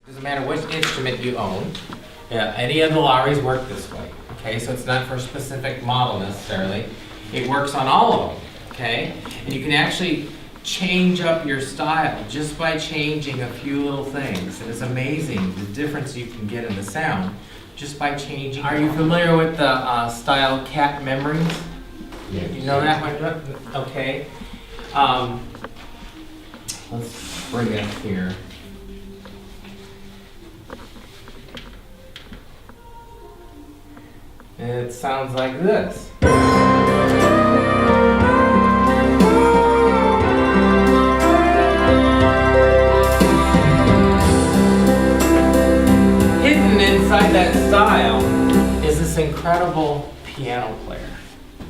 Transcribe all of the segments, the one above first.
Doesn't matter which instrument you own. Yeah, any of the Lowrys work this way. Okay, so it's not for a specific model necessarily. It works on all of them. Okay, and you can actually change up your style just by changing a few little things. And it's amazing the difference you can get in the sound just by changing. Are you familiar with the style Cat Memories? Yes. You know that one? Okay. Let's bring it up here. And it sounds like this. Hidden inside that style is this incredible piano player.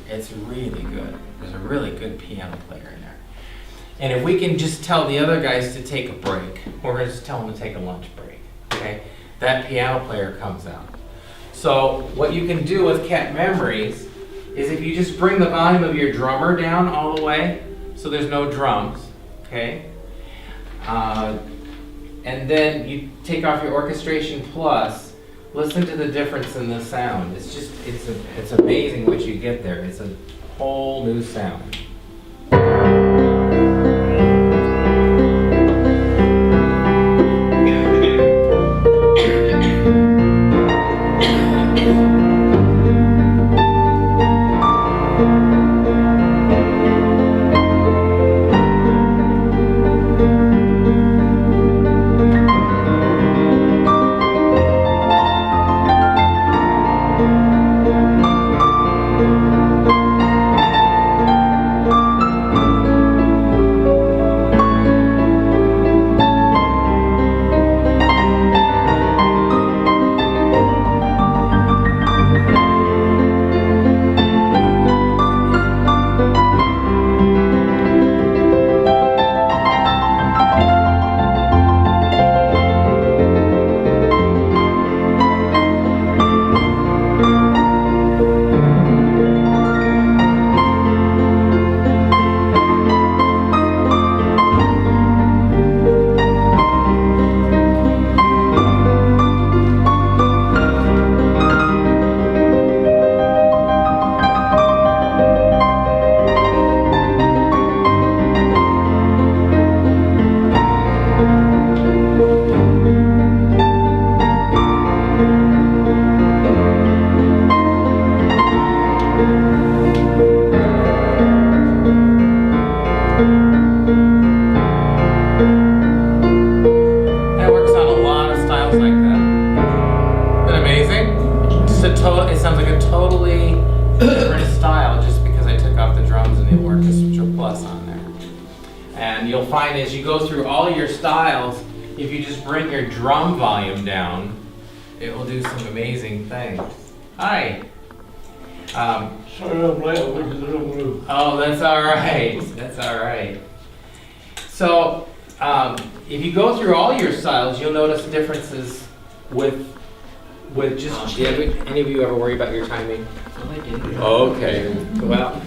It's really good. There's a really good piano player in there. And if we can just tell the other guys to take a break, we're going to just tell them to take a lunch break, okay? That piano player comes out. So what you can do with Cat Memories is if you just bring the volume of your drummer down all the way, so there's no drums, okay? And then you take off your orchestration plus, listen to the difference in the sound. It's just, it's amazing what you get there. It's a whole new sound. It sounds like a totally different style just because I took off the drums and the orchestra plus on there. And you'll find as you go through all your styles, if you just bring your drum volume down, it will do some amazing things. Hi. Sorry I'm late, I went to the wrong room. Oh, that's all right. That's all right. So, if you go through all your styles, you'll notice differences with just. Any of you ever worry about your timing? Oh, I do. Okay. Well,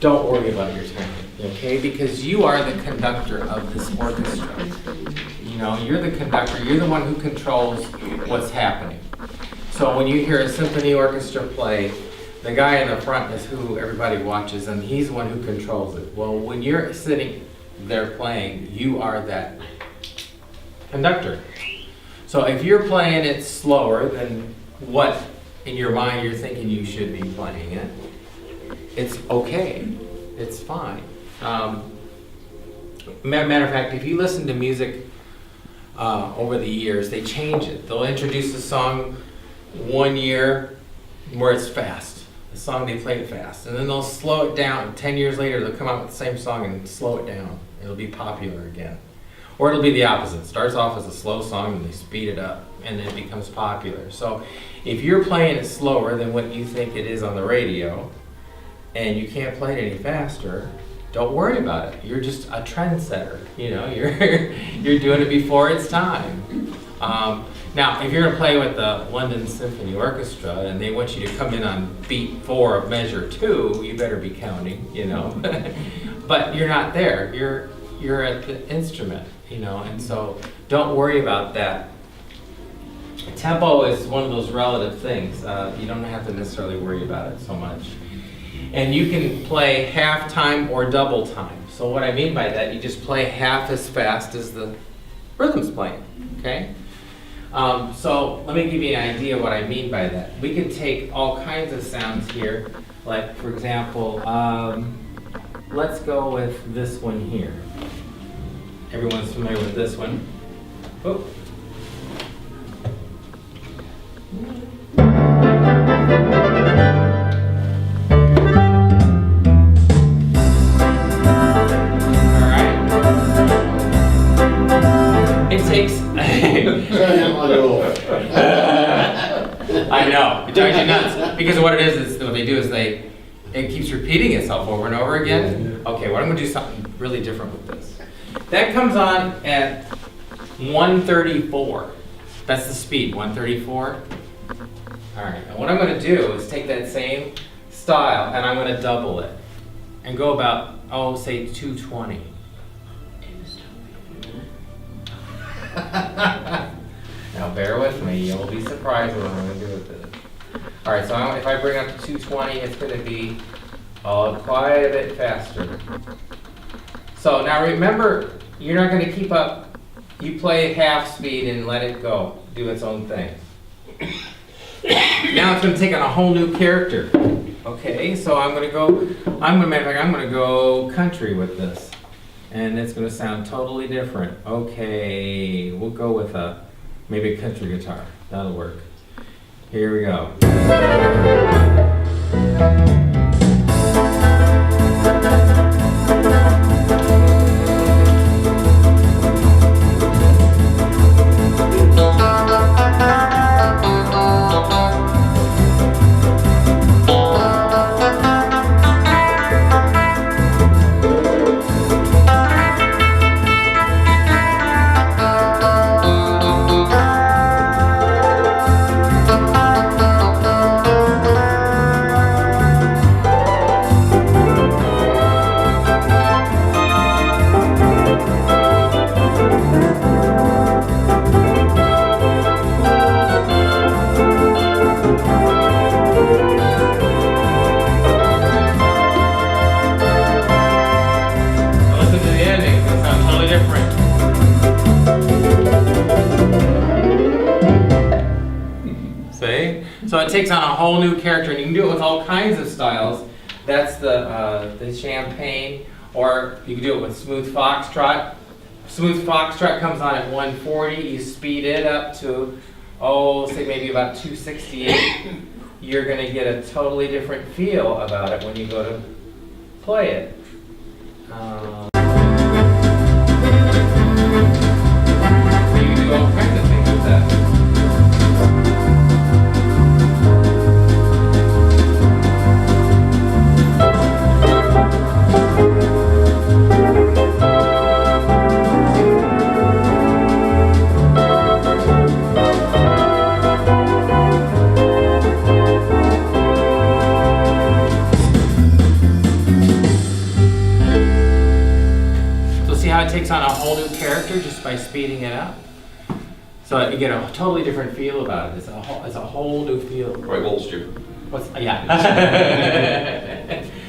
don't worry about your timing, okay? Because you are the conductor of this orchestra. You know, you're the conductor. You're the one who controls what's happening. So when you hear a symphony orchestra play, the guy in the front is who everybody watches, and he's the one who controls it. Well, when you're sitting there playing, you are that conductor. So if you're playing it slower than what in your mind you're thinking you should be playing it, it's okay. It's fine. Matter of fact, if you listen to music over the years, they change it. They'll introduce a song one year where it's fast. The song they played fast. And then they'll slow it down. 10 years later, they'll come out with the same song and slow it down. It'll be popular again. Or it'll be the opposite. It starts off as a slow song and they speed it up and then it becomes popular. So if you're playing it slower than what you think it is on the radio and you can't play it any faster, don't worry about it. You're just a trendsetter. You know, you're doing it before its time. Now, if you're going to play with the London Symphony Orchestra and they want you to come in on beat 4 of measure 2, you better be counting, you know. But you're not there. You're at the instrument, you know, and so don't worry about that tempo is one of those relative things. You don't have to necessarily worry about it so much. And you can play half time or double time. So what I mean by that, you just play half as fast as the rhythm's playing, okay? So let me give you an idea what I mean by that. We can take all kinds of sounds here, like for example, let's go with this one here. Everyone's familiar with this one. Oh. I know, it drives you nuts. Because what it is what they do is it keeps repeating itself over and over again. Okay, well I'm gonna do something really different with this. That comes on at 134. That's the speed, 134. All right, and what I'm gonna do is take that same style and I'm gonna double it and go about, say 220. Now bear with me, you'll be surprised what I'm going to do with this. Alright, so if I bring up to 220, it's going to be quite a bit faster. So now remember, you're not going to keep up, you play half speed and let it go, do its own thing. Now it's going to take on a whole new character. Okay, so I'm going to go country with this. And it's going to sound totally different. Okay, we'll go with maybe a country guitar. That'll work. Here we go. So it takes on a whole new character, and you can do it with all kinds of styles. That's the champagne, or you can do it with smooth foxtrot. Smooth foxtrot comes on at 140. You speed it up to, say maybe about 268. You're going to get a totally different feel about it when you go to play it. So you can do all kinds of things with that. It takes on a whole new character just by speeding it up. So you get a totally different feel about it. It's a whole new feel. Right, Wolster. Yeah.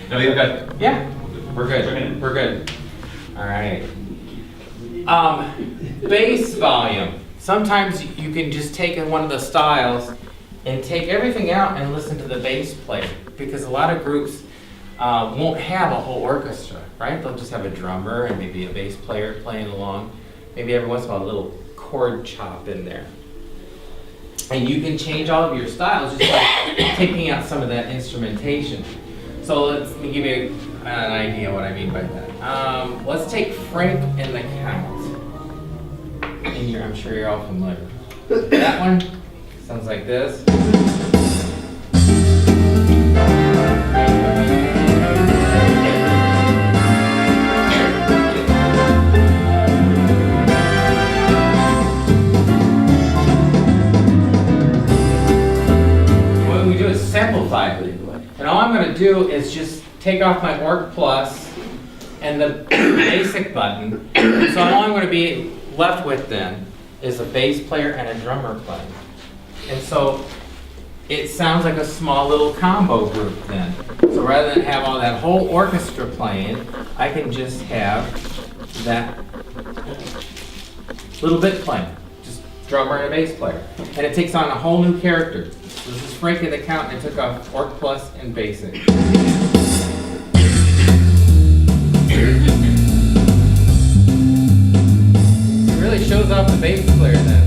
No, you've got. Yeah. We're good. We're good. All right. Bass volume. Sometimes you can just take one of the styles and take everything out and listen to the bass player, because a lot of groups won't have a whole orchestra, right? They'll just have a drummer and maybe a bass player playing along. Maybe every once in a while a little chord chop in there. And you can change all of your styles just by taking out some of that instrumentation. So let me give you an idea what I mean by that. Let's take Frank and the Count. And I'm sure you're all familiar. That one sounds like this. Simplify it. And all I'm going to do is just take off my Org Plus and the basic button. So all I'm going to be left with then is a bass player and a drummer playing. And so it sounds like a small little combo group then. So rather than have all that whole orchestra playing, I can just have that little bit playing. Just drummer and a bass player. And it takes on a whole new character. So this is Frankie the Count, and I took off Orc Plus and Basic. It really shows off the bass player then.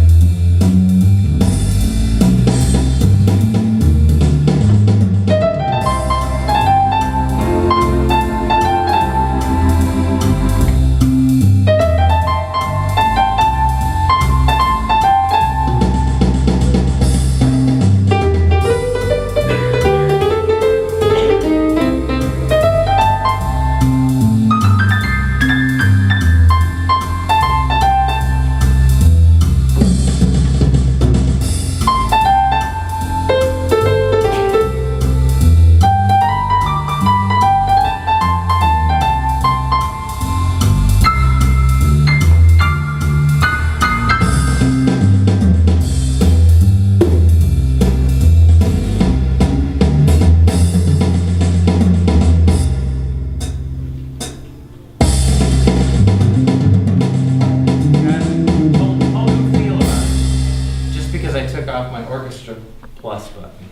Plus button.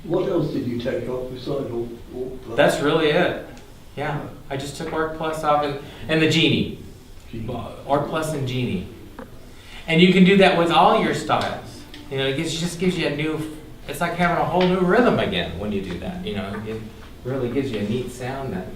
What else did you take off besides all plus? That's really it. Yeah, I just took Orc Plus off and the Genie. Orc Plus and Genie. And you can do that with all your styles. You know, just gives you a new, it's like having a whole new rhythm again when you do that. You know, it really gives you a neat sound then.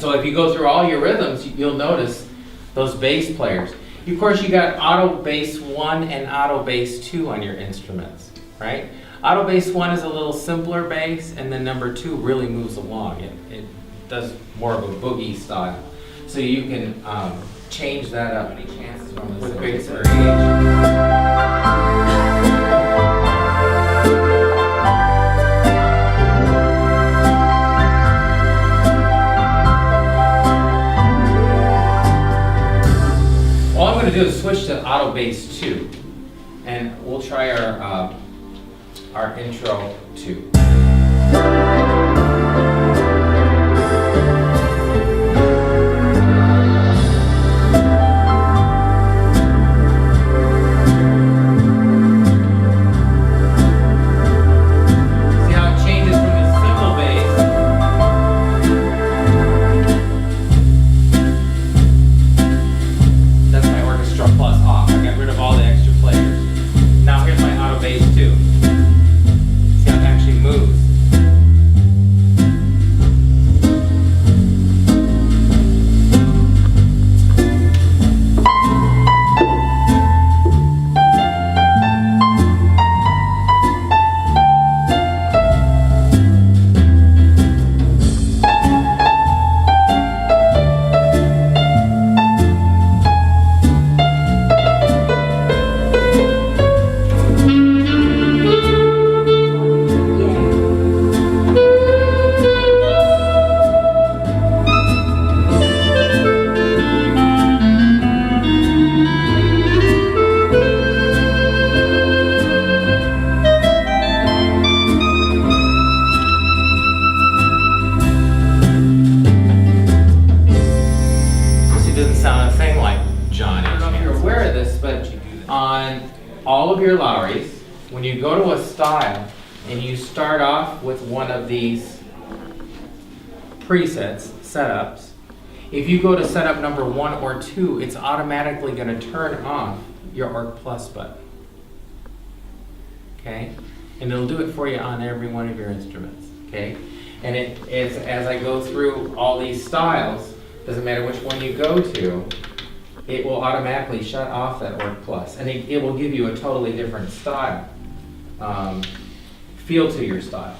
So if you go through all your rhythms, you'll notice those bass players. Of course, you got auto bass 1 and auto bass 2 on your instruments, right? Auto bass 1 is a little simpler bass, and then number 2 really moves along. It does more of a boogie style. So you can change that up. Any chances with bass variation? All I'm going to do is switch to auto bass 2, and we'll try our intro 2. All of your Lowrys, when you go to a style and you start off with one of these presets, setups, if you go to setup number 1 or 2, it's automatically going to turn off your Orc Plus button. Okay? And it'll do it for you on every one of your instruments. Okay? And it is, as I go through all these styles, doesn't matter which one you go to, it will automatically shut off that Orc Plus, and it will give you a totally different style, feel to your style.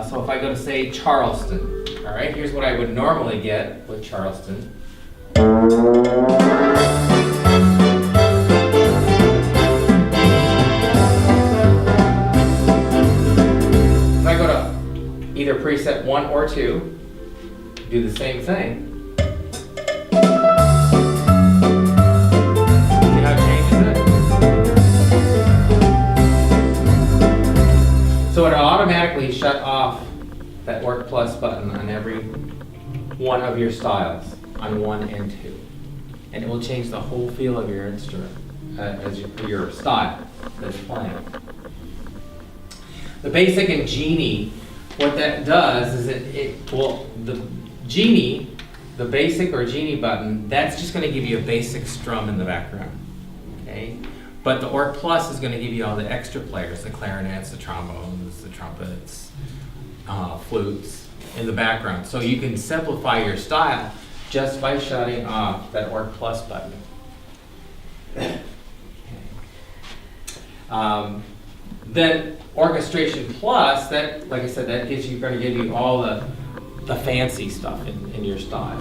So if I go to, say, Charleston, all right, here's what I would normally get with Charleston. If I go to either preset 1 or 2, do the same thing. See how it changes it? that Work Plus button on every one of your styles, on 1 and 2. And it will change the whole feel of your instrument, as your style that's playing. The Basic and Genie, what that does is the Genie, the Basic or Genie button, that's just going to give you a basic strum in the background, okay? But the Orc Plus is going to give you all the extra players, the clarinets, the trombones, the trumpets, flutes in the background. So you can simplify your style just by shutting off that Orc Plus button. Okay. Then Orchestration Plus, that, like I said, that gives you, going to give you all the fancy stuff in your style.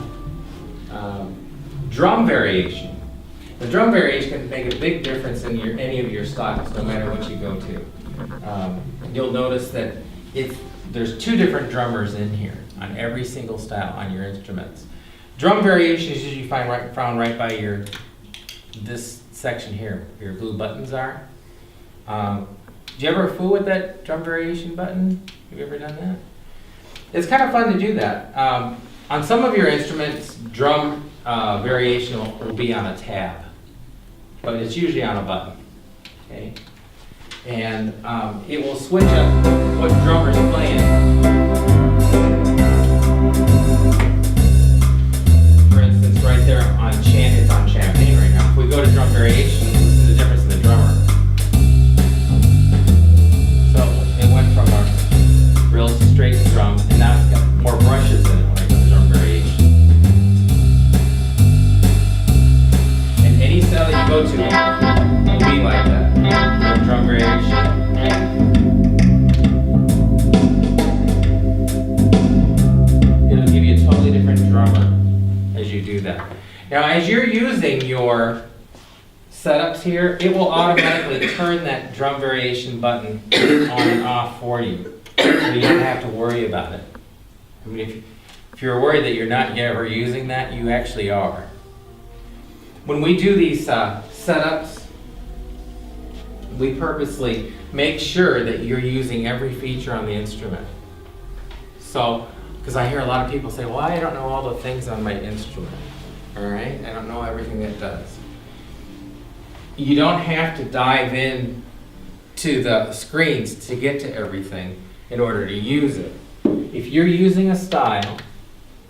Drum variation. The drum variation can make a big difference in any of your styles, no matter what you go to. You'll notice that there's 2 different drummers in here on every single style on your instruments. Drum variation is usually found right by this section here, where your blue buttons are. Do you ever fool with that drum variation button? Have you ever done that? It's kind of fun to do that. On some of your instruments, drum variation will be on a tab, but it's usually on a button. Okay, and it will switch up what drummer's playing. For instance, right there it's on Champagne right now. If we go to drum variation, listen to the difference in the drummer. So it went from a real straight drum, and now it's got more brushes in it when I go to drum variation. And any style that you go to will be like that. Drum variation. It'll give you a totally different drummer as you do that. Now, as you're using your setups here, it will automatically turn that drum variation button on and off for you. So you don't have to worry about it. I mean, if you're worried that you're not ever using that, you actually are. When we do these setups, we purposely make sure that you're using every feature on the instrument. So, because I hear a lot of people say, well, I don't know all the things on my instrument. All right? I don't know everything it does. You don't have to dive in to the screens to get to everything in order to use it. If you're using a style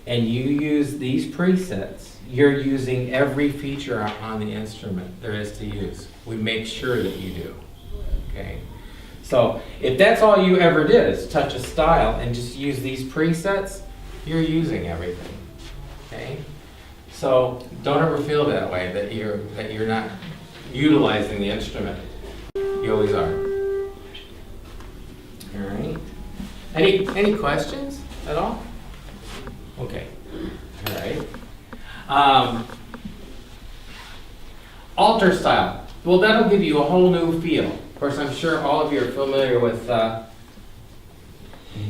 and you use these presets, you're using every feature on the instrument there is to use. We make sure that you do. Okay? So if that's all you ever did is touch a style and just use these presets, you're using everything. Okay? So don't ever feel that way, that you're not utilizing the instrument. You always are. All right. Any questions at all? Okay. All right. Alter style. Well, that'll give you a whole new feel. Of course, I'm sure all of you are familiar with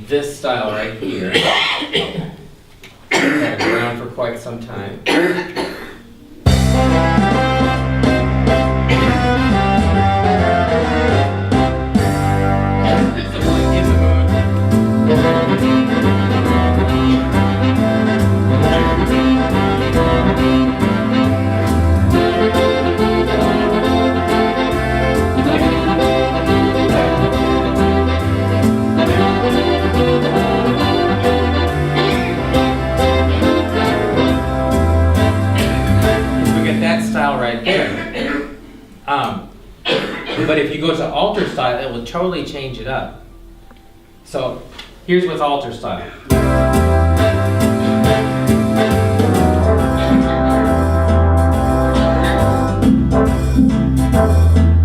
this style right here. It's been around for quite some time. But if you go to alter style, it will totally change it up. So here's what's alter style.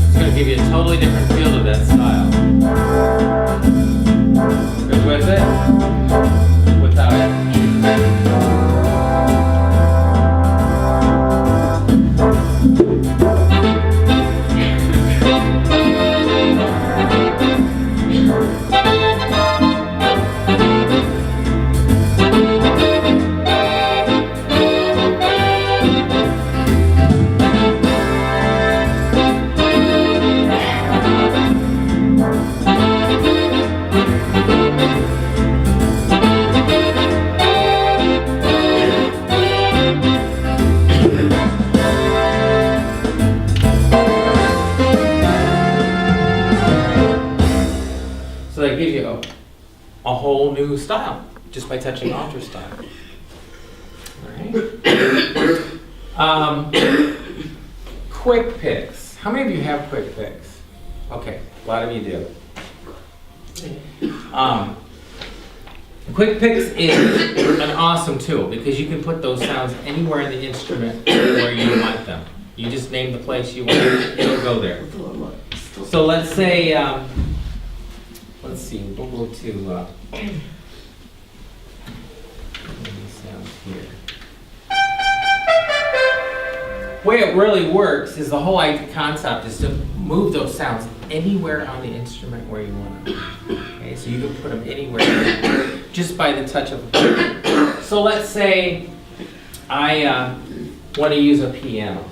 It's going to give you a totally different feel to that style. Good with it? Without it. whole new style just by touching alter style. All right. Quick picks. How many of you have quick picks? Okay, a lot of you do. Quick picks is an awesome tool because you can put those sounds anywhere in the instrument where you want them. You just name the place you want it, it'll go there. So let's say, let's see, we'll go to sounds here. The way it really works is the whole concept is to move those sounds anywhere on the instrument where you want them. Okay, so you can put them anywhere just by the touch of a. So let's say I want to use a piano.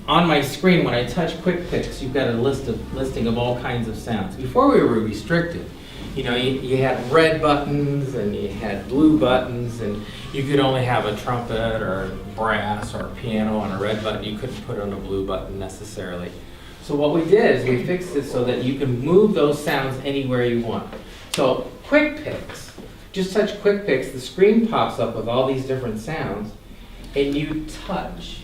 On my screen, when I touch quick picks, you've got a listing of all kinds of sounds. Before we were restricted, you know, you had red buttons and you had blue buttons, and you could only have a trumpet or brass or a piano on a red button. You couldn't put it on a blue button necessarily. So what we did is we fixed it so that you can move those sounds anywhere you want. So quick picks, just touch quick picks, the screen pops up with all these different sounds, and you touch.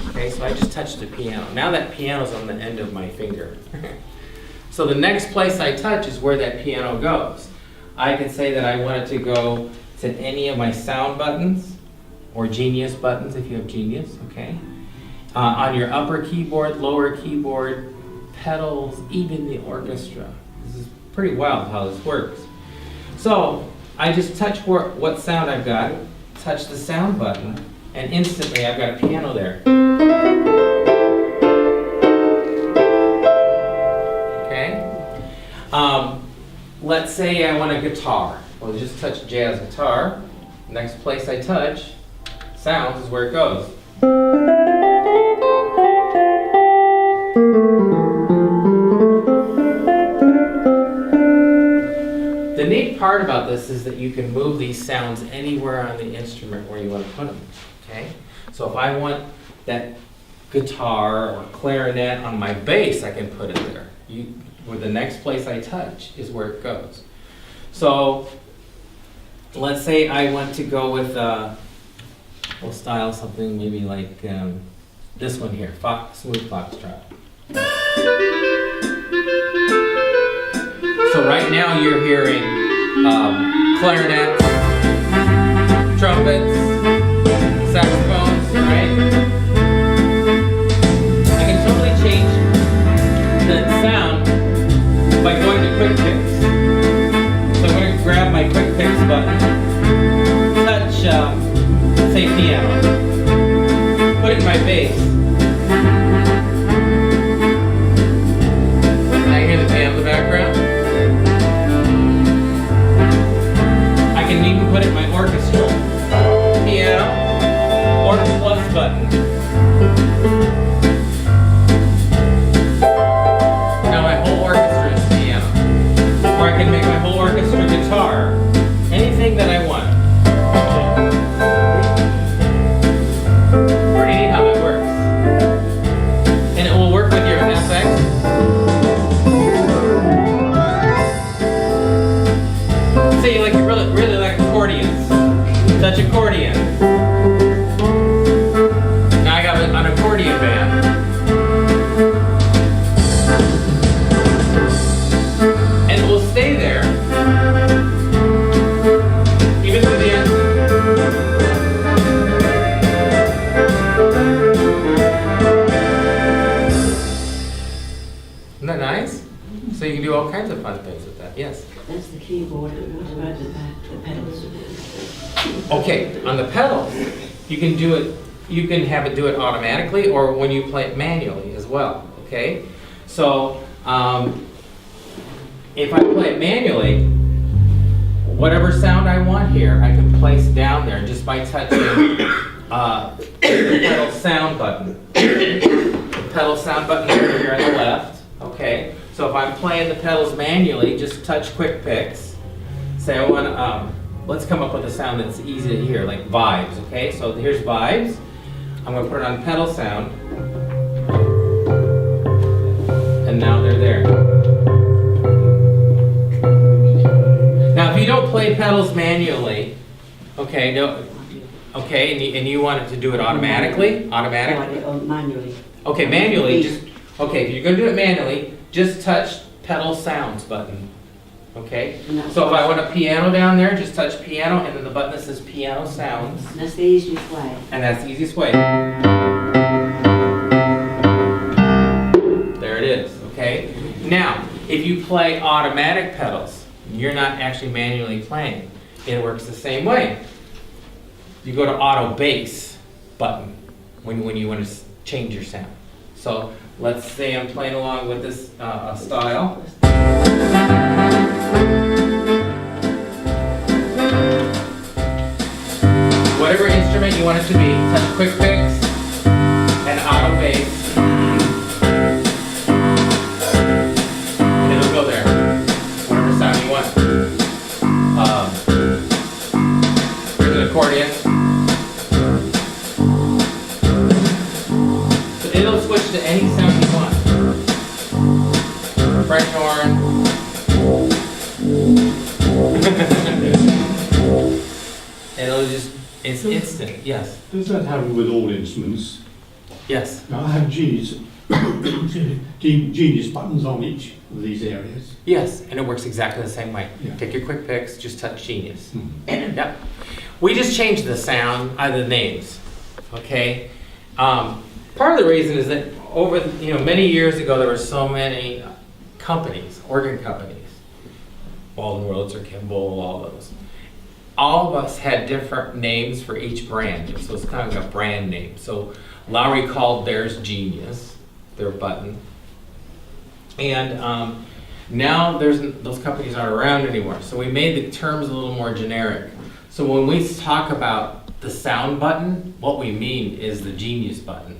Okay, so I just touched the piano. Now that piano's on the end of my finger. So the next place I touch is where that piano goes. I can say that I want it to go to any of my sound buttons, or Genius buttons if you have Genius, okay? On your upper keyboard, lower keyboard, pedals, even the orchestra. This is pretty wild how this works. So I just touch what sound I've got, touch the sound button, and instantly I've got a piano there. Okay? Let's say I want a guitar. Well, just touch jazz guitar. Next place I touch, sounds is where it goes. The neat part about this is that you can move these sounds anywhere on the instrument where you want to put them. Okay? So if I want that guitar or clarinet on my bass, I can put it there. Where the next place I touch is where it goes. So let's say I want to go with, we'll style something maybe like this one here, smooth foxtrot. So right now you're hearing clarinets, trumpets, saxophones, right? I can totally change the sound by going to quick picks. So I'm going to grab my quick picks button, touch, say piano, put it in my bass. I hear the piano in the background. I can even put it in my orchestra. Piano, or the plus button. Now my whole orchestra is piano. Or I can make my whole orchestra guitar. Anything that I want. Pretty neat how that works. And it will work with your FX. Say like you really like accordions. Touch accordion. Now I got an accordion band. And it will stay there even through the end. Isn't that nice? So you can do all kinds of fun things with that. Yes? That's the keyboard, and what about the pedals? Okay, on the pedals, you can do it. You can have it do it automatically, or when you play it manually as well. Okay, so if I play it manually, whatever sound I want here, I can place down there just by touching the pedal sound button. The pedal sound button over here on the left. Okay, so if I'm playing the pedals manually, just touch quick picks. Say I want let's come up with a sound that's easy to hear, like vibes. Okay, so here's vibes. I'm going to put it on pedal sound, and now they're there. play pedals manually, okay, no, okay, and you want it to do it automatically? Automatically? Or manually. Okay, manually, just, okay, if you're gonna do it manually, just touch pedal sounds button, okay? And that's- So if I want a piano down there, just touch piano, and then the button that says piano sounds, And that's the easiest way. and that's the easiest way. There it is, okay? Now, if you play automatic pedals, you're not actually manually playing. It works the same way. You go to auto bass button when you want to change your sound. So let's say I'm playing along with this style. Whatever instrument you want it to be, touch quick picks and auto bass. And it'll go there. Whatever sound you want. Here's an accordion. So it'll switch to any sound you want. French horn. It'll just, it's instant, yes. Does that happen with all instruments? Yes. Now, I have genius buttons on each of these areas. Yes, and it works exactly the same way. Yeah. Take your quick picks, just touch Genius. Hmm. Yep. We just changed the sound, the names, okay? Part of the reason is that over, many years ago, there were so many companies, organ companies, Walden Wurlitzer, Kimball, all those. All of us had different names for each brand, so it's kind of a brand name. So Lowrey called theirs Genius, their button. And now those companies aren't around anymore. So we made the terms a little more generic. So when we talk about the sound button, what we mean is the Genius button.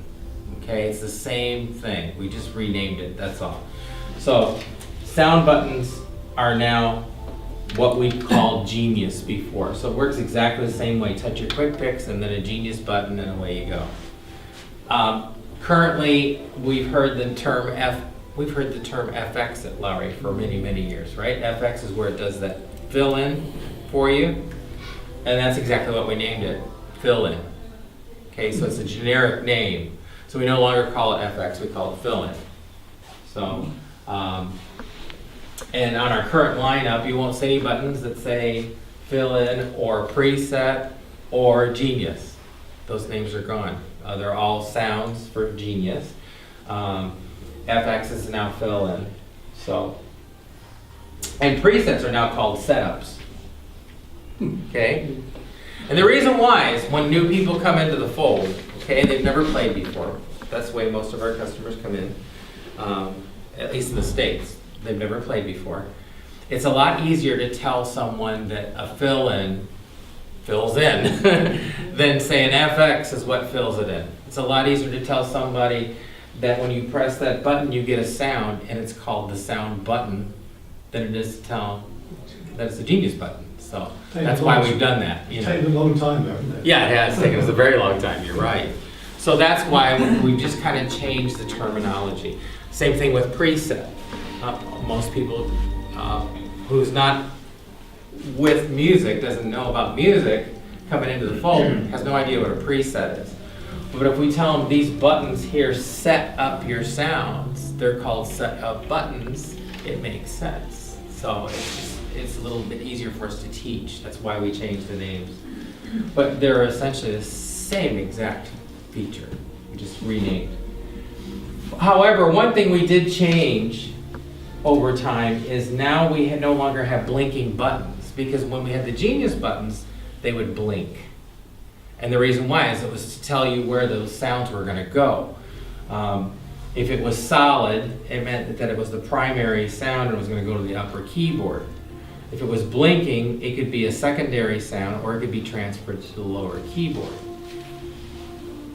Okay, it's the same thing. We just renamed it, that's all. So sound buttons are now what we called Genius before. So it works exactly the same way. Touch your quick picks and then a Genius button and away you go. Currently, we've heard the term FX at Lowrey for many, many years, right? FX is where it does that fill in for you. And that's exactly what we named it, fill in. Okay, so it's a generic name. So we no longer call it FX, we call it fill in. So, and on our current lineup, you won't see any buttons that say fill in or preset or Genius. Those names are gone. They're all sounds for Genius. FX is now fill in. So, and presets are now called setups. Okay? And the reason why is when new people come into the fold, okay, they've never played before. That's the way most of our customers come in, at least in the States. They've never played before. It's a lot easier to tell someone that a fill-in fills in than say an FX is what fills it in. It's a lot easier to tell somebody that when you press that button you get a sound and it's called the sound button than it is to tell that it's a Genius button. So that's why we've done that. It's taken a long time, hasn't it? Yeah, it has taken us a very long time, you're right. So that's why we just kind of changed the terminology. Same thing with preset. Most people who's not with music, doesn't know about music, coming into the fold, has no idea what a preset is. But if we tell them these buttons here set up your sounds, they're called set up buttons, it makes sense. So it's a little bit easier for us to teach. That's why we changed the names. But they're essentially the same exact feature. We just renamed. However, one thing we did change over time is now we no longer have blinking buttons, because when we had the Genius buttons, they would blink. And the reason why is it was to tell you where those sounds were going to go. If it was solid, it meant that it was the primary sound and it was going to go to the upper keyboard. If it was blinking, it could be a secondary sound or it could be transferred to the lower keyboard.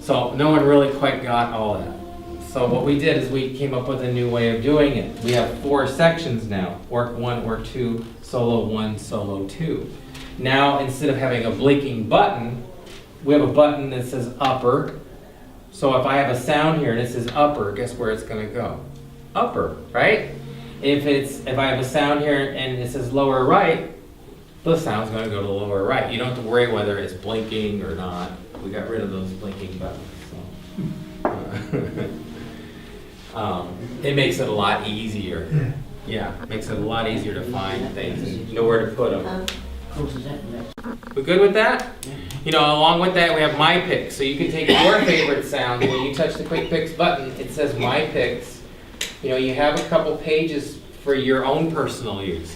So no one really quite got all that. So what we did is we came up with a new way of doing it. We have 4 sections now, work 1, work 2, solo 1, solo 2. Now instead of having a blinking button, we have a button that says upper. So if I have a sound here and it says upper, guess where it's going to go? Upper, right? If I have a sound here and it says lower right, the sound's gonna go to the lower right. You don't have to worry whether it's blinking or not. We got rid of those blinking buttons, so. It makes it a lot easier. Yeah, makes it a lot easier to find things and know where to put them. We good with that? You know, along with that, we have My Picks. So you can take your favorite sound. When you touch the Quick Picks button, it says My Picks. You know, you have a couple pages for your own personal use.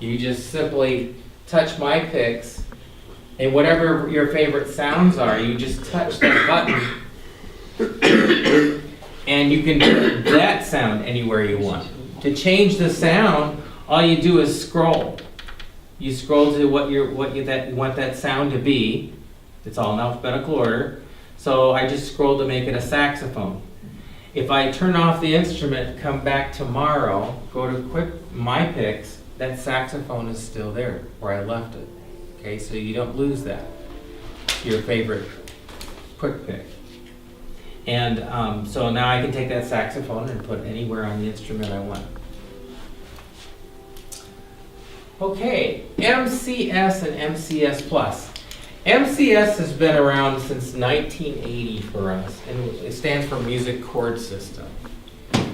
You just simply touch My Picks, and whatever your favorite sounds are, you just touch that button, and you can put that sound anywhere you want. To change the sound, all you do is scroll. You scroll to what you want that sound to be. It's all in alphabetical order. So I just scrolled to make it a saxophone. If I turn off the instrument, come back tomorrow, go to My Picks, that saxophone is still there where I left it. Okay, so you don't lose that. Your favorite Quick Pick. And so now I can take that saxophone and put it anywhere on the instrument I want. Okay, MCS and MCS Plus. MCS has been around since 1980 for us, and it stands for Music Chord System.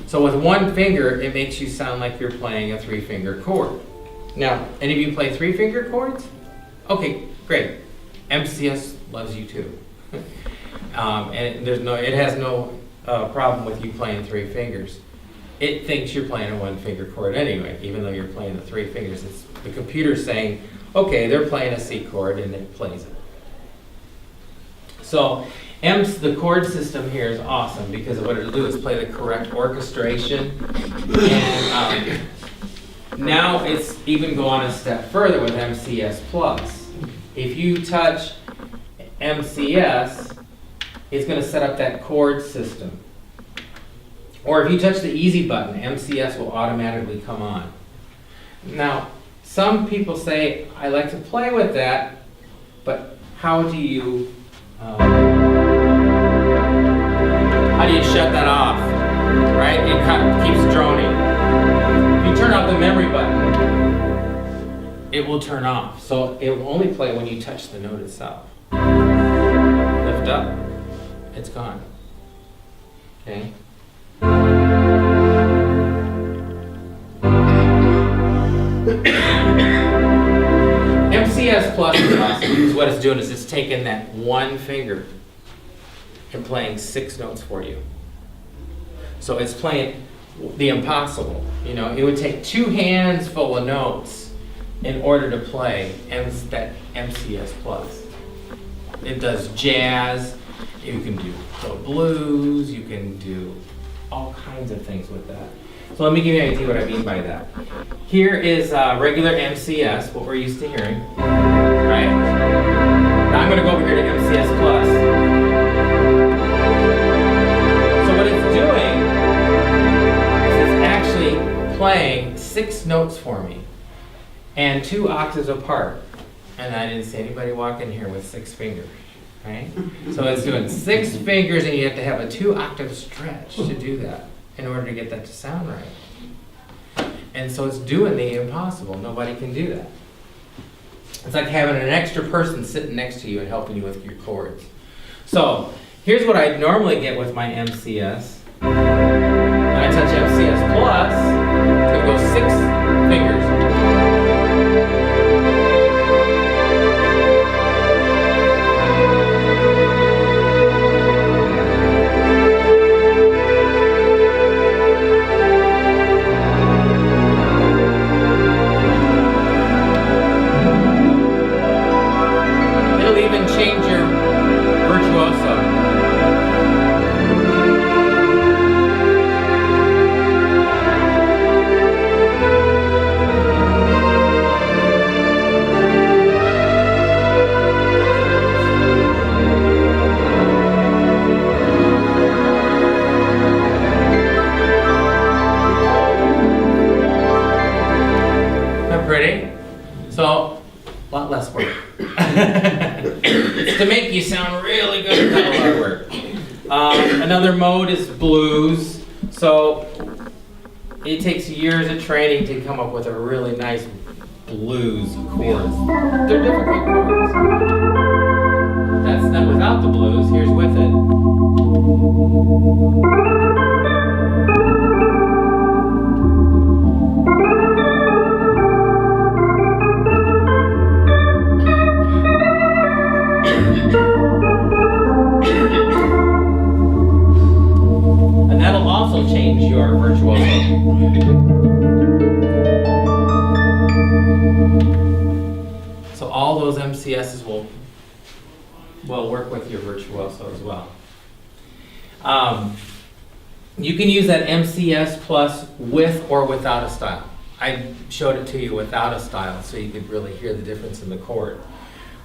So with one finger, it makes you sound like you're playing a 3-finger chord. Now, any of you play 3-finger chords? Okay, great. MCS loves you too. And it has no problem with you playing 3 fingers. It thinks you're playing a 1-finger chord anyway, even though you're playing the 3 fingers. It's the computer's saying, okay, they're playing a C chord, and it plays it. So the chord system here is awesome because what it'll do is play the correct orchestration. And now it's even gone a step further with MCS Plus. If you touch MCS, it's going to set up that chord system. Or if you touch the easy button, MCS will automatically come on. Now, some people say, I like to play with that, but how do you shut that off? Right? It kind of keeps droning. If you turn off the memory button, it will turn off. So it will only play when you touch the note itself. Lift up, it's gone. Okay? MCS Plus is awesome because what it's doing is it's taking that one finger and playing 6 notes for you. So it's playing the impossible. You know, it would take 2 hands full of notes in order to play that MCS Plus. It does jazz, you can do blues, you can do all kinds of things with that. So let me give you an idea what I mean by that. Here is regular MCS, what we're used to hearing, right? Now I'm going to go over here to MCS Plus. So what it's doing is it's actually playing 6 notes for me and 2 octaves apart. And I didn't see anybody walk in here with 6 fingers, right? So it's doing 6 fingers, and you have to have a 2-octave stretch to do that in order to get that to sound right. And so it's doing the impossible. Nobody can do that. It's like having an extra person sitting next to you and helping you with your chords. So here's what I normally get with my MCS. When I touch MCS Plus, it's going to go 6 fingers. Change your virtuoso. Not pretty? So, a lot less work. It's to make you sound really good at a lot of work. Another mode is blues. So it takes years of training to come up with a really nice blues chords. They're difficult chords. That's not without the blues. Here's with it. And that'll also change your virtuoso. So all those MCSs will work with your virtuoso as well. You can use that MCS plus with or without a style. I showed it to you without a style so you could really hear the difference in the chord.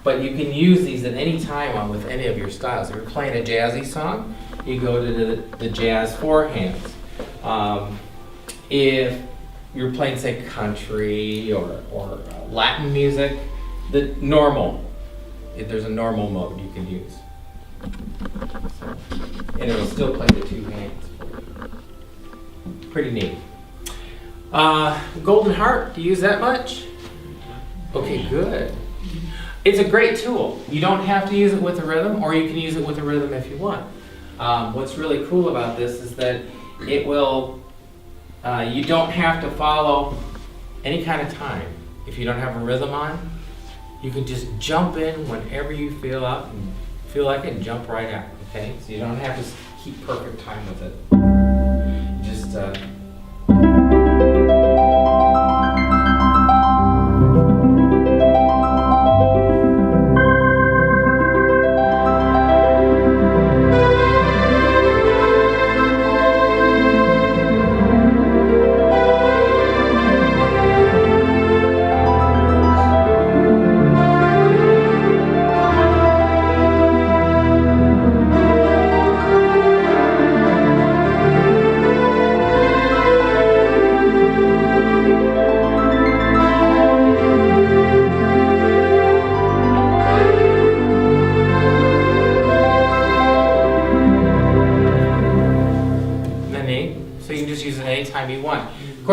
But you can use these at any time with any of your styles. If you're playing a jazzy song, you go to the jazz four hands. If you're playing, say, country or Latin music, the normal. If there's a normal mode you can use. So, and it'll still play the two hands for you. Pretty neat. Golden Harp, do you use that much? Okay, good. It's a great tool. You don't have to use it with a rhythm, or you can use it with a rhythm if you want. What's really cool about this is that it will, you don't have to follow any kind of time. If you don't have a rhythm on, you can just jump in whenever you feel like it and jump right out, okay? So you don't have to keep perfect time with it. You just, of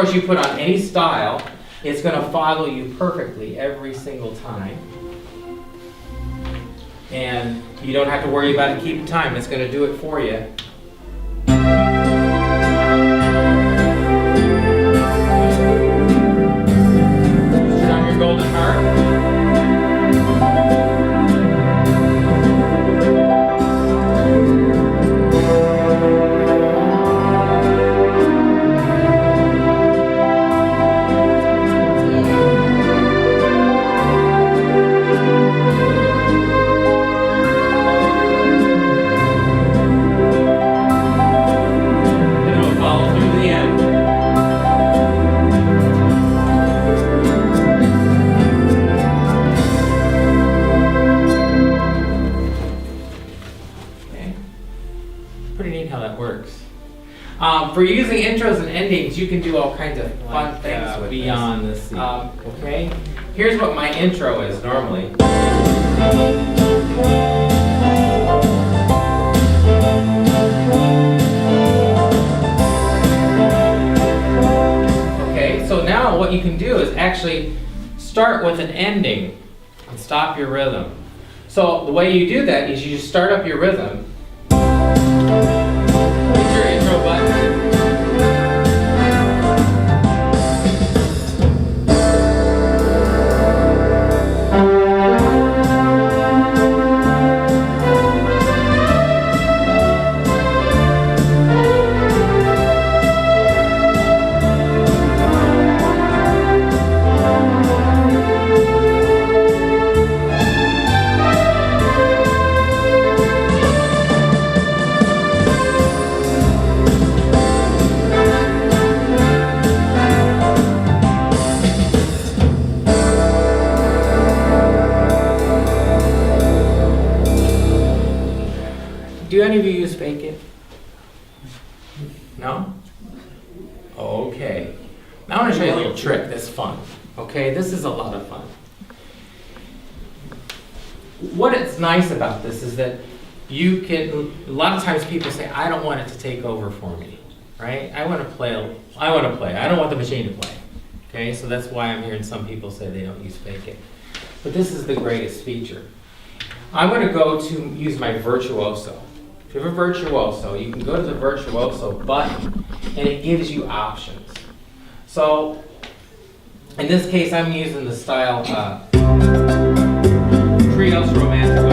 course, you put on any style, it's going to follow you perfectly every single time. And you don't have to worry about it keeping time. It's going to do it for you. Put on your golden harp. For using intros and endings, you can do all kinds of fun things with beyond this. Okay, here's what my intro is normally. Okay, so now what you can do is actually start with an ending and stop your rhythm. So the way you do that is you just start up your rhythm. Hit your intro button. Do any of you use Fake It? No? Okay. Now I want to show you a little trick that's fun. Okay, this is a lot of fun. What is nice about this is that you can, a lot of times people say, I don't want it to take over for me, right? I want to play, I don't want the machine to play. Okay, so that's why I'm hearing some people say they don't use fake it. But this is the greatest feature. I'm going to go to use my virtuoso. If you have a virtuoso, you can go to the virtuoso button and it gives you options. So in this case, I'm using the style Trios Romantico.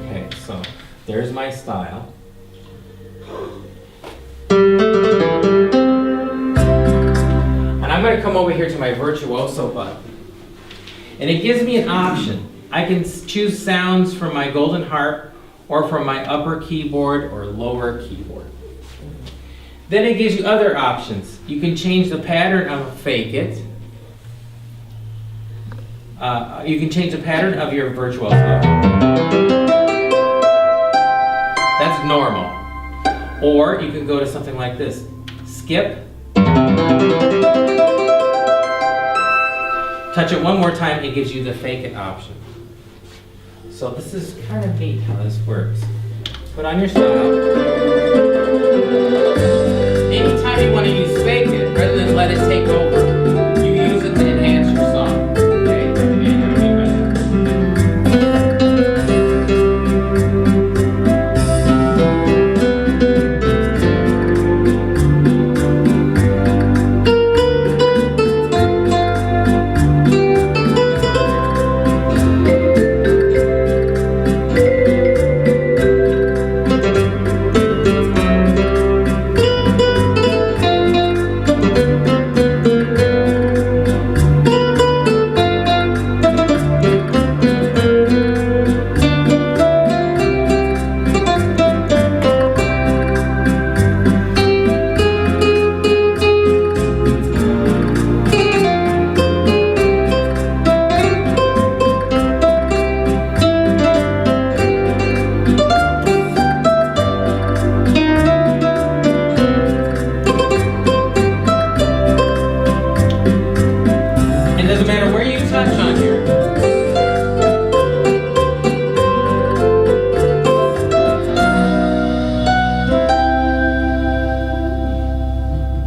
Okay, so there's my style. And I'm going to come over here to my virtuoso button. And it gives me an option. I can choose sounds from my golden harp or from my upper keyboard or lower keyboard. Then it gives you other options. You can change the pattern of a fake it. You can change the pattern of your virtuoso. That's normal. Or you can go to something like this. Skip. Touch it one more time, it gives you the fake it option. So this is kind of neat how this works. Put on your style. Anytime you want to use fake it, rather than let it take over, you use it to enhance your song. Okay?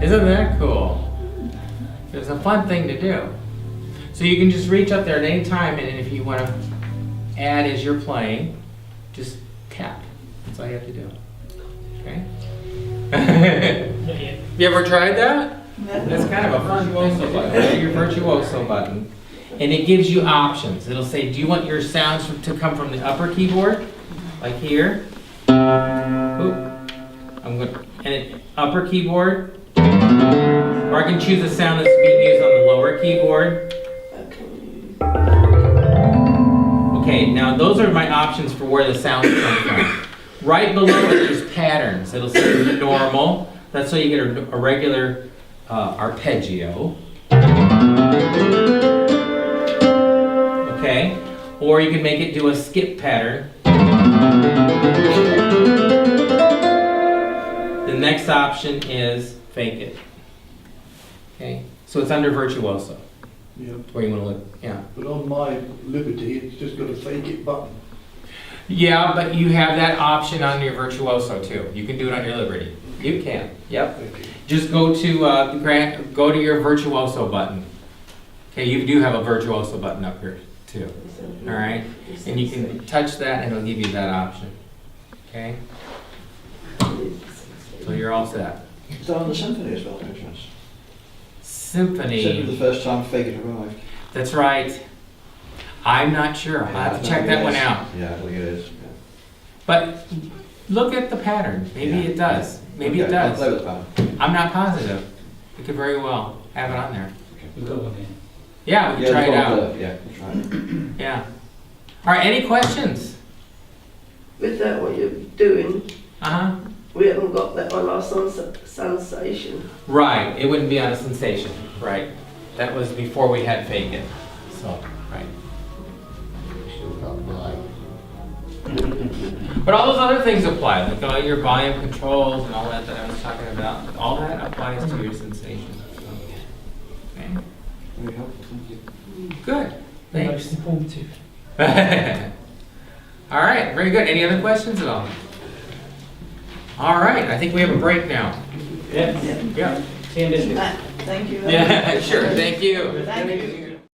Isn't that cool? It's a fun thing to do. So you can just reach up there at any time, and if you want to add as you're playing, just tap. That's all you have to do. Okay? You ever tried that? That's kind of a virtuoso button. Right? Your virtuoso button. And it gives you options. It'll say, do you want your sounds to come from the upper keyboard? Like here. Oop. Upper keyboard. Or I can choose a sound that's being used on the lower keyboard. Okay, now those are my options for where the sounds come from. Right below it, there's patterns. It'll say normal. That's so you get a regular arpeggio. Okay, or you can make it do a skip pattern. The next option is fake it. Okay, so it's under virtuoso. Yeah. Where you want to look, yeah. But on my Liberty, it's just got a fake it button. Yeah, but you have that option on your virtuoso too. You can do it on your Liberty. You can. Yep. Okay. Just go to go to your virtuoso button. Okay, you do have a virtuoso button up here too. All right, and you can touch that, and it'll give you that option. Okay. So you're all set. Is that on the symphony as well, no chance? Symphony. Symphony the first time Fake It arrived. That's right. I'm not sure. I'll have to check that one out. Yeah, I think it is. Yeah. But look at the pattern. Maybe it does. Maybe it Okay, I'll does. play with the pattern. I'm not positive. It could very well have it on there. We'll go with it. Yeah, we can try it out. Yeah, we'll try it. Yeah. All right, any questions? With that, what you're doing, Uh-huh. we haven't got that on our sensation. Right, it wouldn't be on a sensation, right. That was before we had Fake It, so, right. But all those other things apply, like all your volume controls and all that I was talking about, all that applies to your sensation. So, okay. Very helpful, thank you. Good, thanks. Most informative. All right, very good. Any other questions at all? All right, I think we have a break now. Yeah. Yeah. Candace. Thank you. Yeah, sure, thank you. Thank you.